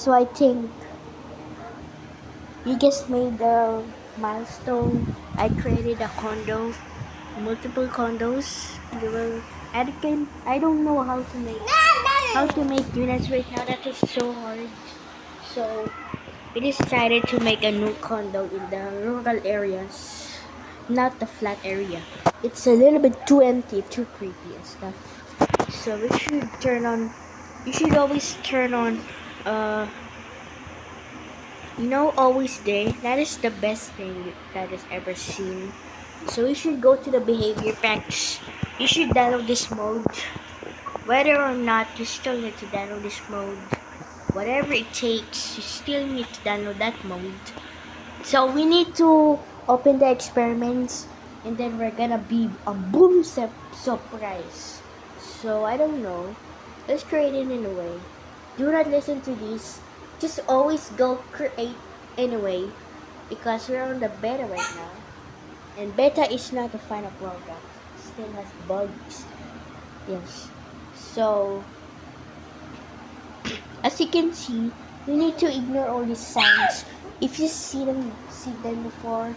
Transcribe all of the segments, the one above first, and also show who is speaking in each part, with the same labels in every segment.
Speaker 1: So I think you just made a milestone. I created a condo, multiple condos. You will. I don't know how to make units right now. That is so hard. So we decided to make a new condo in the rural areas, not the flat area. It's a little bit too empty, too creepy and stuff. So we should turn on. You should always turn on. Always day. That is the best thing that is ever seen. So you should go to the behavior packs. You should download this mode. Whether or not you still need to download this mode, whatever it takes, you still need to download that mode. So we need to open the experiments, and then we're gonna be a boom surprise. So I don't know. Let's create it in a way. Do not listen to this. Just always go create anyway, because we're on the beta right now, and beta is not the final product. It still has bugs. Yes. So as you can see, you need to ignore all these signs. If you see them before,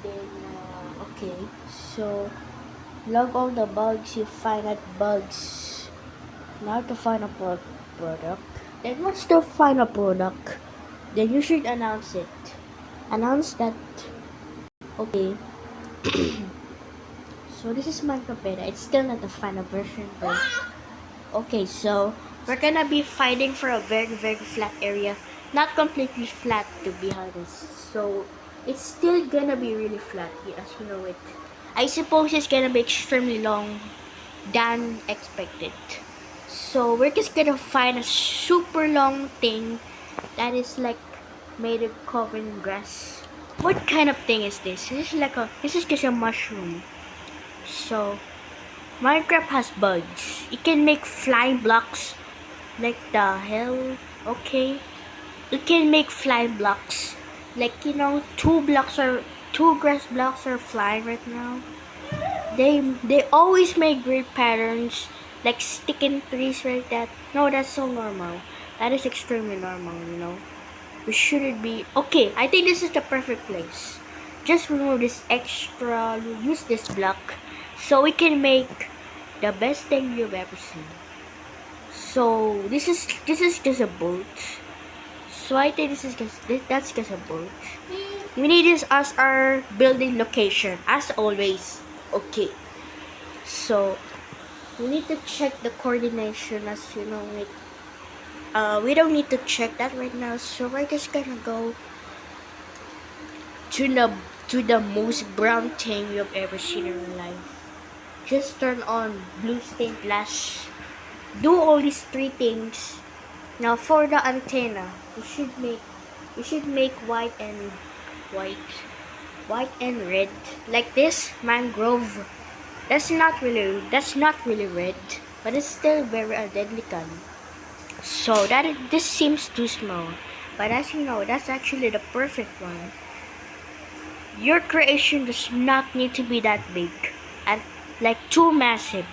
Speaker 1: then okay. So log all the bugs you find at bugs, not the final product. Then what's the final product? Then you should announce it. Announce that. Okay. So this is Minecraft beta. It's still not the final version, but okay. So we're gonna be fighting for a very very flat area, not completely flat to be honest. So it's still gonna be really flat, as you know it. I suppose it's gonna be extremely long than expected. So we're just gonna find a super long thing that is like made of covered in grass. What kind of thing is this? This is just a mushroom. So Minecraft has bugs. It can make flying blocks. Like the hell? Okay. It can make flying blocks. Like two grass blocks are flying right now. They always make great patterns, like sticking trees like that. No, that's so normal. That is extremely normal. We shouldn't be. Okay, I think this is the perfect place. Just remove this extra. Use this block, so we can make the best thing you've ever seen. So this is just a boat. So I think that's just a boat. We need this as our building location, as always. Okay. So we need to check the coordination, as you know. We don't need to check that right now. So we're just gonna go to the most brown thing you've ever seen in your life. Just turn on blue stained glass. Do all these three things. Now for the antenna, we should make white and red, like this mangrove. That's not really red, but it's still very identical. So this seems too small, but as you know, that's actually the perfect one. Your creation does not need to be that big and like too massive.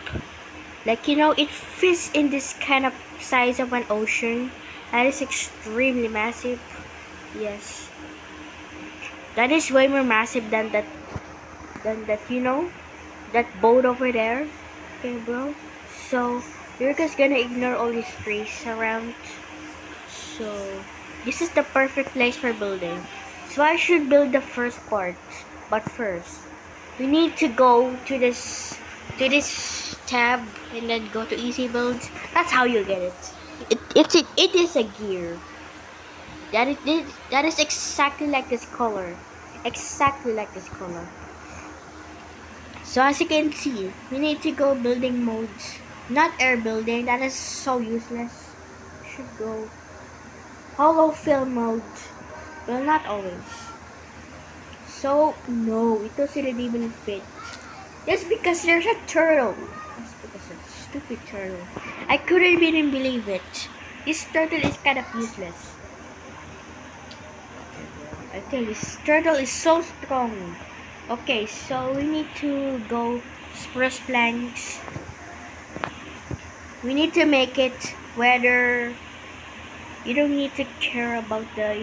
Speaker 1: Like it fits in this kind of size of an ocean. That is extremely massive. Yes, that is way more massive than that. That boat over there. Okay, bro. So you're just gonna ignore all these trees around. So this is the perfect place for building. So I should build the first part. But first, we need to go to this tab and then go to easy builds. That's how you get it. It is a gear. That is exactly like this color. Exactly like this color. So as you can see, we need to go building modes. Not air building, that is so useless. Should go hollow fill mode. Well, not always. So no, it doesn't even fit. Just because there's a turtle. Just because of stupid turtle. I couldn't even believe it. This turtle is kind of useless. Okay, this turtle is so strong. Okay, so we need to go spruce planks. We need to make it weather You don't need to care about the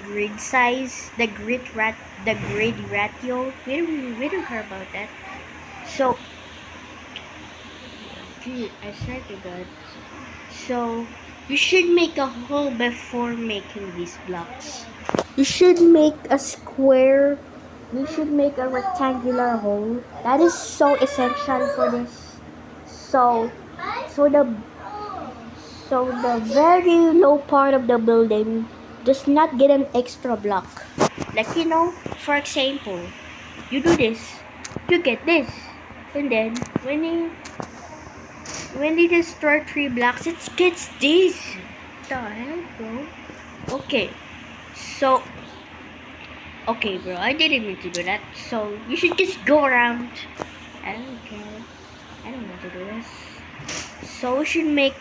Speaker 1: grid size, the grid ratio. We don't care about that. So, gee, I swear to God. So, you should make a hole before making these blocks. You should make a square. You should make a rectangular hole. That is so essential for this. So, so the so the very low part of the building does not get an extra block. Like for example, you do this, you get this, and then when you destroy 3 blocks, it gets this. The hell, bro? Okay, so bro, I didn't mean to do that. So you should just go around. I don't care. I don't want to do this. So we should make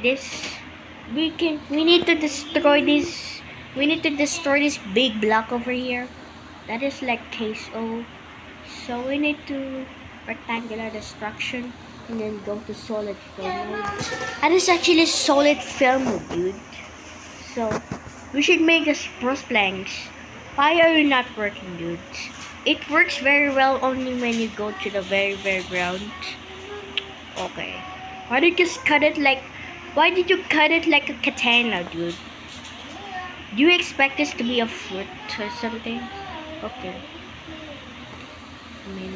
Speaker 1: this. We need to destroy this. We need to destroy this big block over here. That is like case O. So we need to rectangular destruction and then go to solid fill mode. That is actually solid fill mode, dude. So we should make the spruce planks. Why are you not working, dude? It works very well only when you go to the very ground. Okay. Why did you cut it like? Why did you cut it like a katana, dude? Do you expect this to be a foot or something? Okay.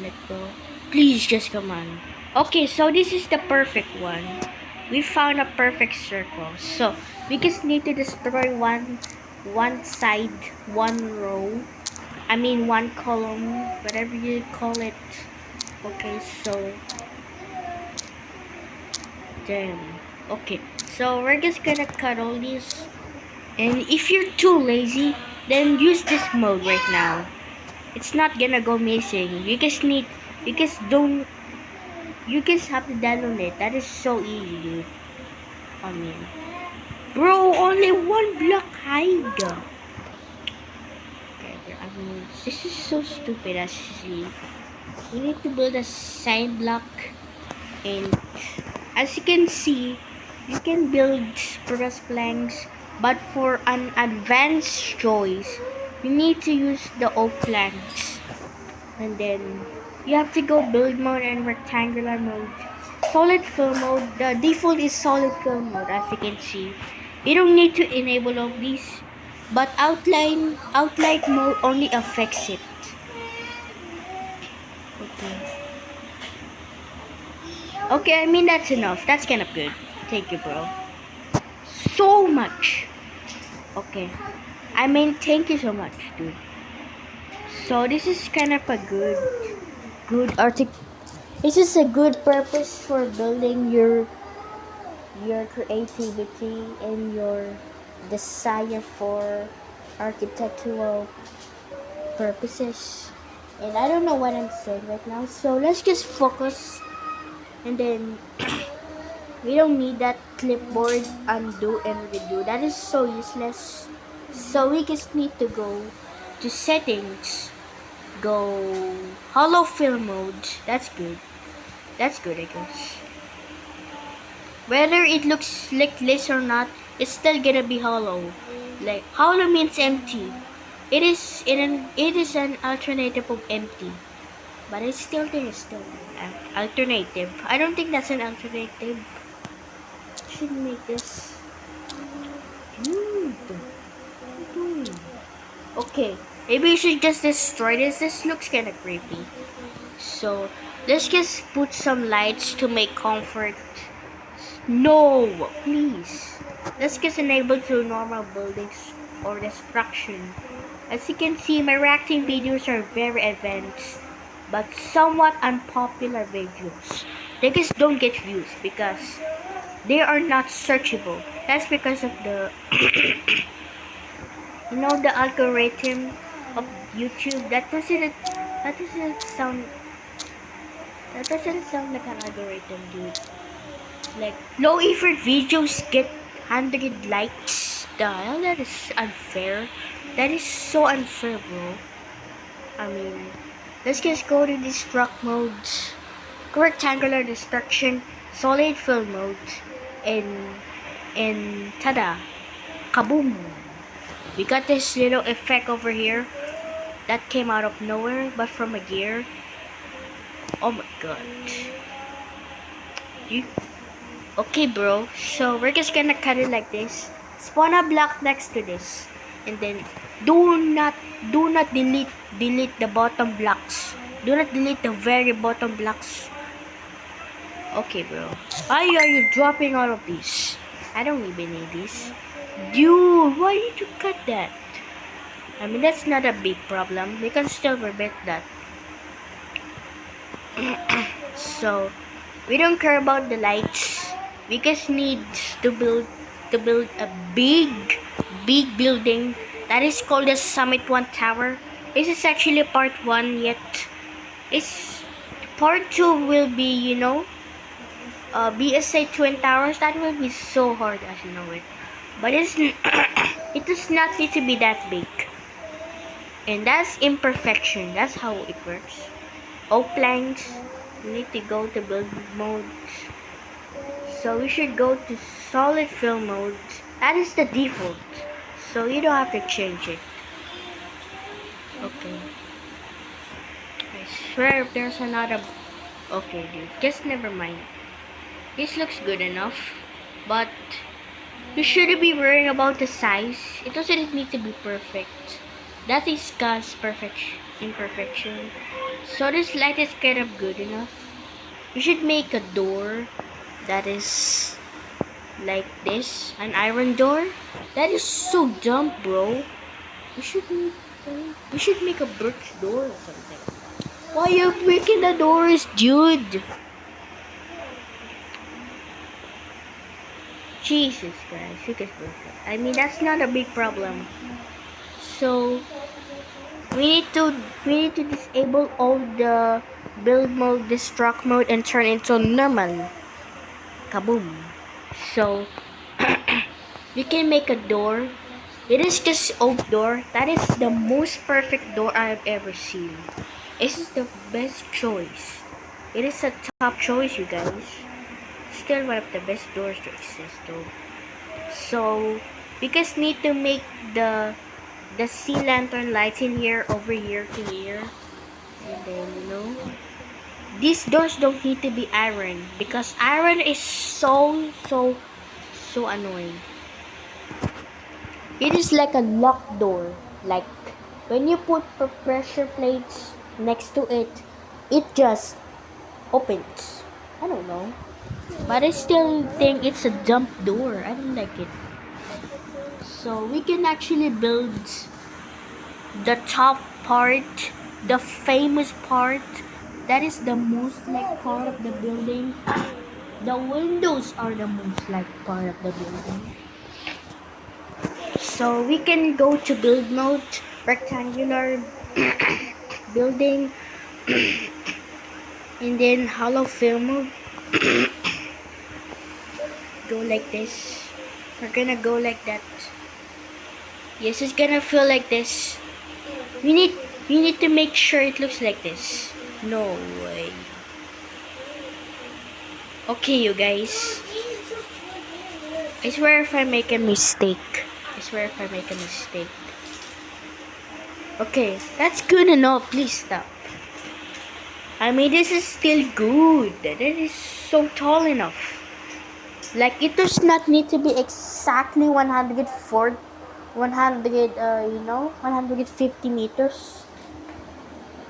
Speaker 1: Let go. Please just come on. Okay, so this is the perfect one. We found a perfect circle. So we just need to destroy one side, one row. I mean one column, whatever you call it. Okay, so damn. Okay, so we're just gonna cut all these. And if you're too lazy, then use this mode right now. It's not gonna go missing. You just don't, you just have to download it. That is so easy, dude. I mean, bro, only one block hide. Okay, I mean, this is so stupid as you see. We need to build a side block, and as you can see, you can build spruce planks, but for an advanced choice, you need to use the oak planks. And then you have to go build mode and rectangular mode. Solid fill mode, the default is solid fill mode, as you can see. You don't need to enable all these, but outline mode only affects it. Okay, I mean that's enough. That's kind of good. Thank you, bro. So much. Okay. I mean, thank you so much, dude. So this is kind of a good This is a good purpose for building your creativity and your desire for architectural purposes. And I don't know what I'm saying right now, so let's just focus. And then we don't need that clipboard undo and redo. That is so useless. So we just need to go to settings, go hollow fill mode. That's good. That's good, I guess. Whether it looks like this or not, it's still gonna be hollow. Like hollow means empty. It is an alternative of empty. But I still think it's still an alternative. I don't think that's an alternative. Should make this. Okay, maybe we should just destroy this. This looks kind of creepy. So let's just put some lights to make comfort. No, please. Let's just enable to normal buildings or destruction. As you can see, my reacting videos are very advanced, but somewhat unpopular videos. They just don't get views because they are not searchable. That's because of the the algorithm of YouTube. That doesn't sound like an algorithm, dude. Like low effort videos get 100 likes. The hell, that is unfair. That is so unfair, bro. I mean, let's just go to destruct modes. Rectangular destruction, solid fill mode, and tada, kaboom! We got this little effect over here that came out of nowhere, but from a gear. Oh my god! You okay, bro? So we're just gonna cut it like this. Spawn a block next to this, and then do not delete the bottom blocks. Do not delete the very bottom blocks. Okay, bro. Why are you dropping all of these? I don't even need these. Dude, why did you cut that? I mean, that's not a big problem. We can still rebuild that. So, we don't care about the lights. We just need to build a big building that is called the Summit 1 Tower. This is actually part 1 yet. It's part 2 will be, BSA Twin Towers. That will be so hard as you know it. But it does not need to be that big. And that's imperfection. That's how it works. Oak planks. We need to go to build mode. So we should go to solid fill mode. That is the default. So you don't have to change it. Okay. I swear if there's another... Okay, dude. Just never mind. This looks good enough. But you shouldn't be worrying about the size. It doesn't need to be perfect. That is God's imperfection. So this light is kind of good enough. You should make a door that is like this, an iron door. That is so dumb, bro. You should make a birch door or something. Why are you breaking the doors, dude? Jesus Christ, you guys broke it. I mean, that's not a big problem. So we need to disable all the build mode, destruct mode, and turn into normal. Kaboom. So we can make a door. It is just oak door. That is the most perfect door I have ever seen. This is the best choice. It is a top choice, you guys. Still one of the best doors to exist though. So we just need to make the sea lantern lights in here, over here to here. And then, these doors don't need to be iron because iron is so annoying. It is like a locked door. Like when you put pressure plates next to it, it just opens. I don't know. But I still think it's a dumb door. I don't like it. So we can actually build the top part, the famous part. That is the most like part of the building. The windows are the most like part of the building. So we can go to build mode, rectangular building, and then hollow fill mode. Go like this. We're gonna go like that. Yes, it's gonna feel like this. We need to make sure it looks like this. No way. Okay, you guys. I swear if I make a mistake. Okay, that's good enough. Please stop. I mean, this is still good. That is so tall enough. Like, it does not need to be exactly 150 meters.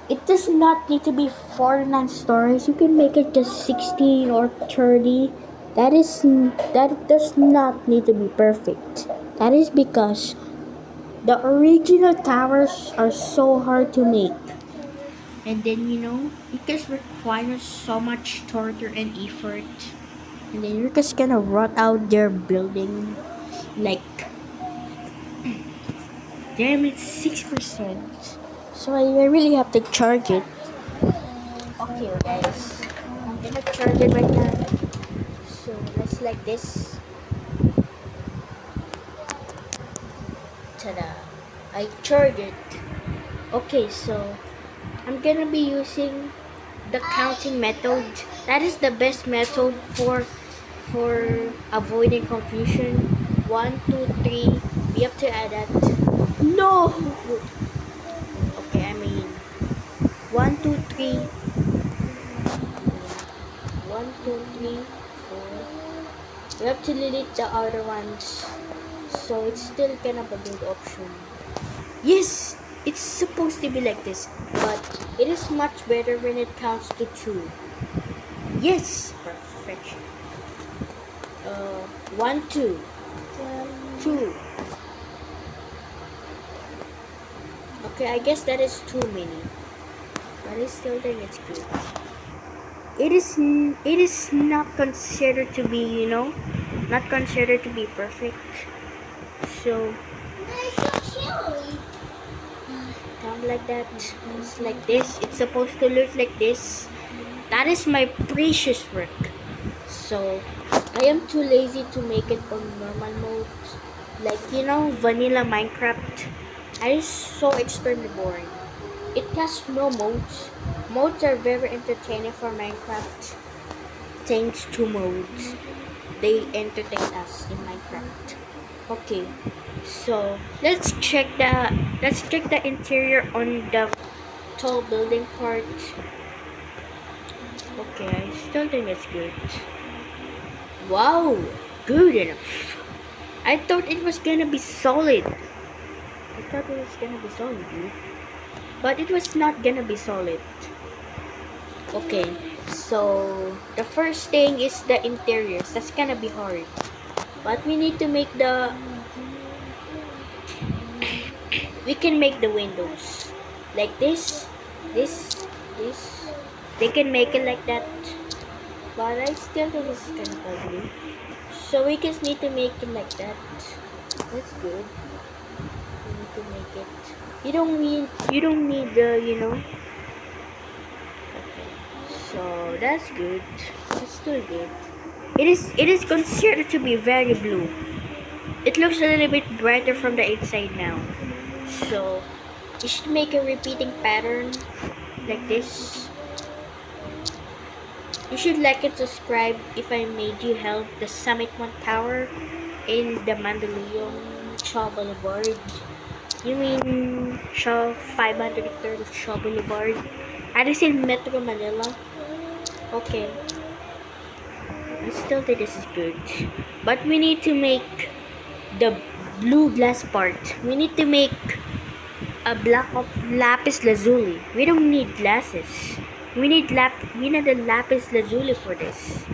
Speaker 1: It does not need to be 49 stories. You can make it just 16 or 30. That does not need to be perfect. That is because the original towers are so hard to make. And then, it just requires so much torture and effort. And then you're just gonna rot out their building. Like, damn, it's 6%. So I really have to charge it. Okay, guys. I'm gonna charge it right now. So let's like this. Ta-da! I charged it. Okay, so I'm gonna be using the counting method. That is the best method for avoiding confusion. 1, 2, 3. We have to add that. No. Okay, I mean 1, 2, 3. 1, 2, 3, 4. We have to delete the other ones, so it's still kind of a good option. Yes, it's supposed to be like this, but it is much better when it counts to 2. Yes, perfection. 1, 2, 2. Okay, I guess that is too many, but I still think it's good. It is not considered to be, not considered to be perfect. So down like that. It's like this. It's supposed to look like this. That is my precious work. So I am too lazy to make it on normal mode. Like, vanilla Minecraft. That is so extremely boring. It has no modes. Modes are very entertaining for Minecraft. Thanks to modes, they entertain us in Minecraft. Okay, so let's check the interior on the tall building part. Okay, I still think it's good. Wow, good enough. I thought it was gonna be solid. Dude. But it was not gonna be solid. Okay, so the first thing is the interiors. That's gonna be hard. But we need to make we can make the windows. Like this, this, this. They can make it like that. But I still think this is kind of ugly. So we just need to make it like that. That's good. We need to make it. You don't need the. Okay. So that's good. It's still good. It is considered to be very blue. It looks a little bit brighter from the inside now. So you should make a repeating pattern like this. You should like and subscribe if I made you help the Summit 1 Tower in the Mandaluyong Shaw Boulevard. You mean Shaw 503rd Shaw Boulevard? That is in Metro Manila. Okay. I still think this is good. But we need to make the blue glass part. We need to make a block of lapis lazuli. We don't need glasses. We need the lapis lazuli for this.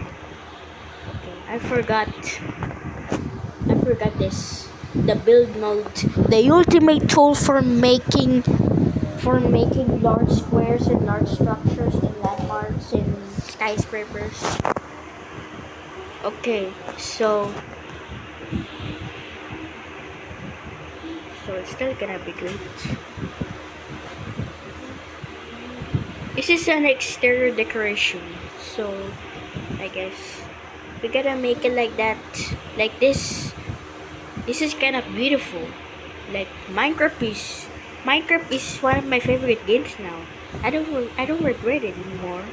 Speaker 1: Okay, I forgot this. The build mode, the ultimate tool for making large squares and large structures and landmarks and skyscrapers. Okay, so it's still gonna be great. This is an exterior decoration, so I guess we gotta make it like that, like this. This is kind of beautiful. Like Minecraft is one of my favorite games now. I don't regret it anymore.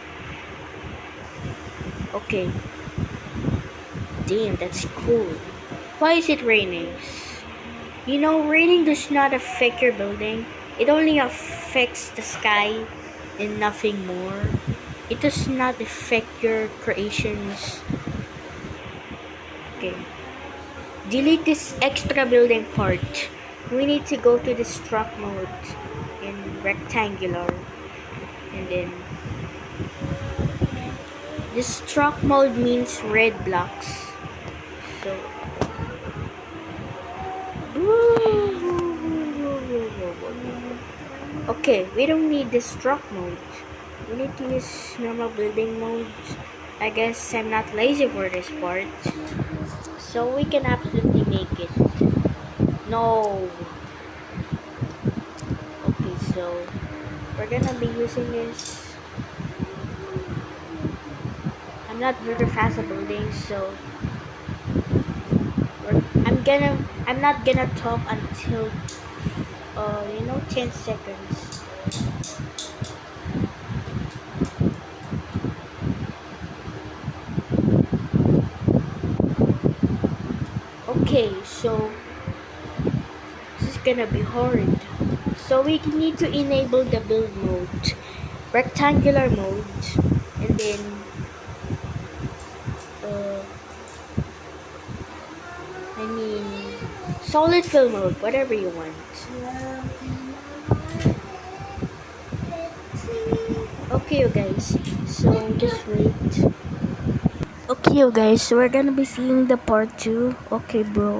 Speaker 1: Okay. Damn, that's cool. Why is it raining? Raining does not affect your building. It only affects the sky and nothing more. It does not affect your creations. Okay. Delete this extra building part. We need to go to the struct mode in rectangular. And then this struct mode means red blocks. So okay, we don't need the struct mode. We need to use normal building mode. I guess I'm not lazy for this part. So we can absolutely make it. No. Okay, so we're gonna be using this. I'm not very fast at building, so I'm not gonna talk until 10 seconds. Okay, so this is gonna be hard. So we need to enable the build mode, rectangular mode, and then uh, I mean solid fill mode, whatever you want. Okay, you guys. So just wait. Okay, you guys. So we're gonna be seeing the part 2. Okay, bro.